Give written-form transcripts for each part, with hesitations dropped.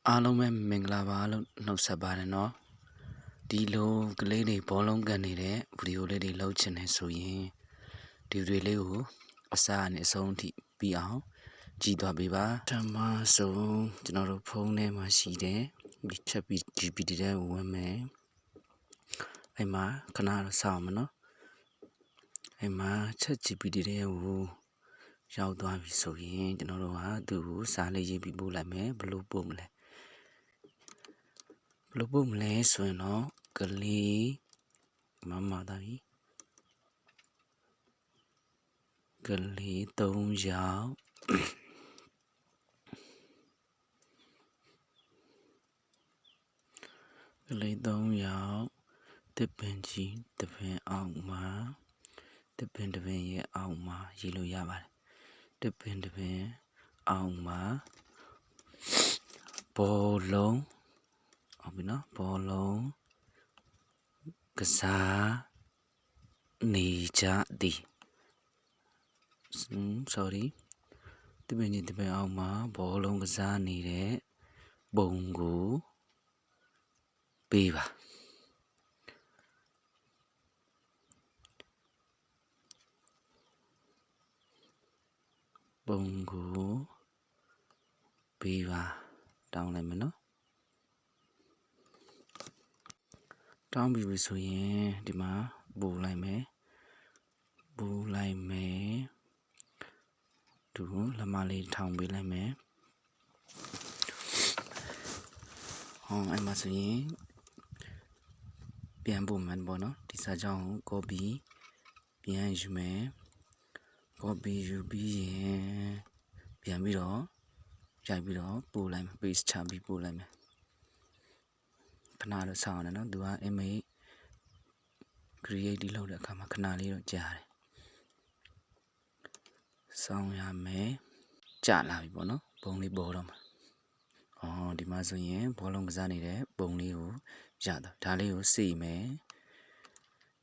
အားလုံးပဲမင်္ဂလာပါလို့နှုတ်ဆက်ပါတယ်နော်ဒီလိုကလေးတွေဘောလုံးကန်နေတဲ့ဗီဒီယိုလေးတွေလုပ်ချင်နေဆိုရင်ဒီဗီဒီယိုလေးကိုအစအနေအဆုံးထိပြီးအောင်ကြည့်သွားပေးပါပထမဆုံးကျွန်တော်တို့ဖုန်းထဲမှာရှိတဲ့ဒီချက်ပြီး GPT တဲ့ဝင်မယ်အဲ့မှာခဏတော့စောင့်မနော်အဲ့မှာချက် GPT တဲ့ကိုရောက်သွားပြီဆိုရင်ကျွန်တော်တို့ကသူ့ကိုစာလေးရေးပြီးပို့လိုက်မယ်ဘယ်လိုပို့မလဲဘယ်လိုပို့မလဲဆိုရင်တော့ကလေးမမသားကြီးကလေး3ယောက်ကလေး3ယောက်တစ်ပင်ကြီးတစ်ပင်အောက်မှာတစ်ပင်တစ်ပင်ရဲ့အောက်မှာရေးလို့ရပါတယ်တစ်ပင်တစ်ပင်အောက်မှာဘောလုံးဟုတ်ပြီနော်ဘောလုံးကစားနေကြသည်sorry တစ်ပင်ကြီးတစ်ပင်အောက်မှာဘောလုံးကစားနေတဲ့ပုံကိုပေးပါပုံကိုပေးပါတောင်းလိုက်မယ်နော်တောင်းပြီဆိုရင်ဒီမှာပို့လိုက်မယ်သူလက်မလေးထောင်ပေးလိုက်မယ်အဲ့မှာဆိုရင်ပြန်ပို့မှန်ပေါ့နော်ဒီစာကြောင်းကို copy ပြန်ယူမယ် copy ယူပြီးရင်ပြန်ပြီးတော့ရိုက်ပြီးတော့ပို့လိုက်မယ် paste ချပြီးပို့လိုက်မယ်ခဏတော့စောင့်ရတယ်နော်သူက image create လုပ်တဲ့အခါမှာခဏလေးတော့ကြာတယ်စောင့်ရမယ်ကြာလာပြီပေါ့နော်ပုံလေးပေါ်တော့မှာဒီမှာဆိုရင်ဘောလုံးကစားနေတဲ့ပုံလေးကိုရတော့ဒါလေးကိုစေ့မယ်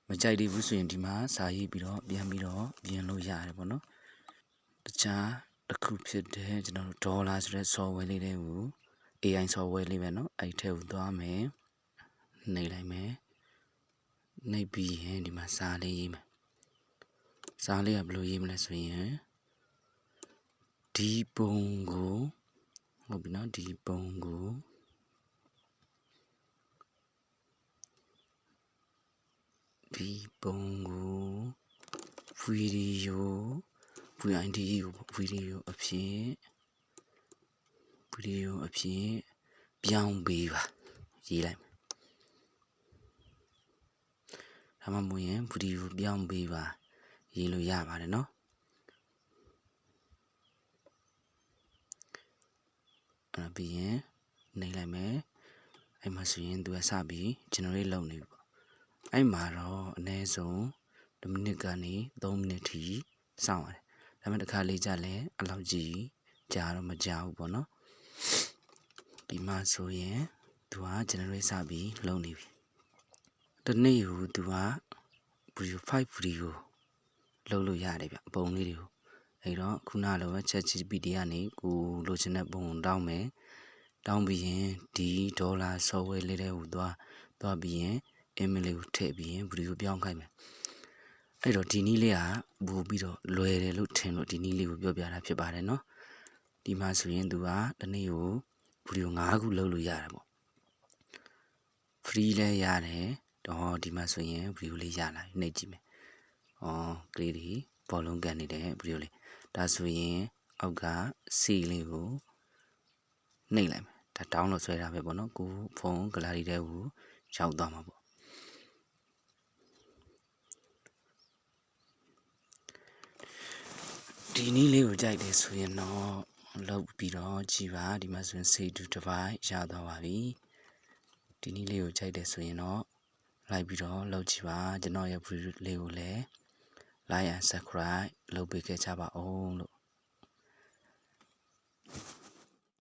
မကြိုက်သေးဘူးဆိုရင်ဒီမှာစာရေးပြီးတော့ပြန်ပြင်လို့ရတယ်ပေါ့နော်တခြားတစ်ခုဖြစ်တဲ့ကျွန်တော်တို့ဒေါ်လာဆိုတဲ့ software လေးတွေကို AI software လေးပဲနော်အဲ့ထဲကိုသွားမယ်နှိပ်လိုက်မယ်နှိပ်ပြီးရင်ဒီမှာစာလေးရေးမယ်စာလေးကဘယ်လိုရေးမလဲဆိုရင်ဒီပုံကိုဟုတ်ပြီနော်ဒီပုံကိုဗီဒီယို VID ကိုဗီဒီယိုအဖြစ်ပြောင်းပေးပါရေးလိုက်မယ်ဒါမှမဟုတ်ရင်ဗီဒီယိုပြောင်းပေးပါရေးလို့ရပါတယ်နော်အဲ့ပြီးရင်နှိပ်လိုက်မယ်အဲ့မှာဆိုရင်သူကစပြီး generate လုပ်နေပြီပေါ့အဲ့မှာတော့အနည်းဆုံး1မိနစ်ကနေ3မိနစ်ထိစောင့်ရတယ်ဒါပေမဲ့တစ်ခါလေးကြာလဲအလောက်ကြီးကြာတော့မကြာဘူးပေါ့နော်ဒီမှာဆိုရင်သူက generate စပြီးလုပ်နေပြီဒီနေ့ကိုသူက video 5 video လုပ်လို့ရတယ်ဗျပုံလေးတွေကိုအဲ့တော့ခုနလိုပဲ ChatGPT ကနေကိုလိုချင်တဲ့ပုံတောင်းမယ်တောင်းပြီးရင်ဒီဒေါ်လာ software လေးတွေကိုသွားပြီးရင် email လေးကိုထည့်ပြီးရင် video ပြောင်းခိုင်းမယ်အဲ့တော့ဒီနည်းလေးကပို့ပြီးတော့လွယ်တယ်လို့ထင်လို့ဒီနည်းလေးကိုပြောပြတာဖြစ်ပါတယ်နော်ဒီမှာဆိုရင်သူကဒီနေ့ကို video 5 ခုလုပ်လို့ရတယ်ပေါ့ free လဲရတယ်တော့ဒီမှာဆိုရင် video လေးရလာနှိပ်ကြည့်မယ်ကလေးတွေဘောလုံးကန်နေတဲ့ video လေးဒါဆိုရင်အောက်က C လေးကိုနှိပ်လိုက်မယ်ဒါ download ဆွဲတာပဲပေါ့နော်ကိုဖုန်း gallery ထဲကိုရောက်သွားမှာပေါ့ဒီနည်းလေးကိုကြိုက်တယ်ဆိုရင်တော့လုပ်ပြီးတော့ကြည်ပါဒီမှာဆိုရင် save to device ရသွားပါပြီဒီနည်းလေးကိုကြိုက်တယ်ဆိုရင်တော့လိုက်ပြီးတော့လုပ်ကြည့်ပါကျွန်တော်ရဲ့ video လေးကိုလည်း like and subscribe လုပ်ပေးခဲ့ကြပါဦးလို့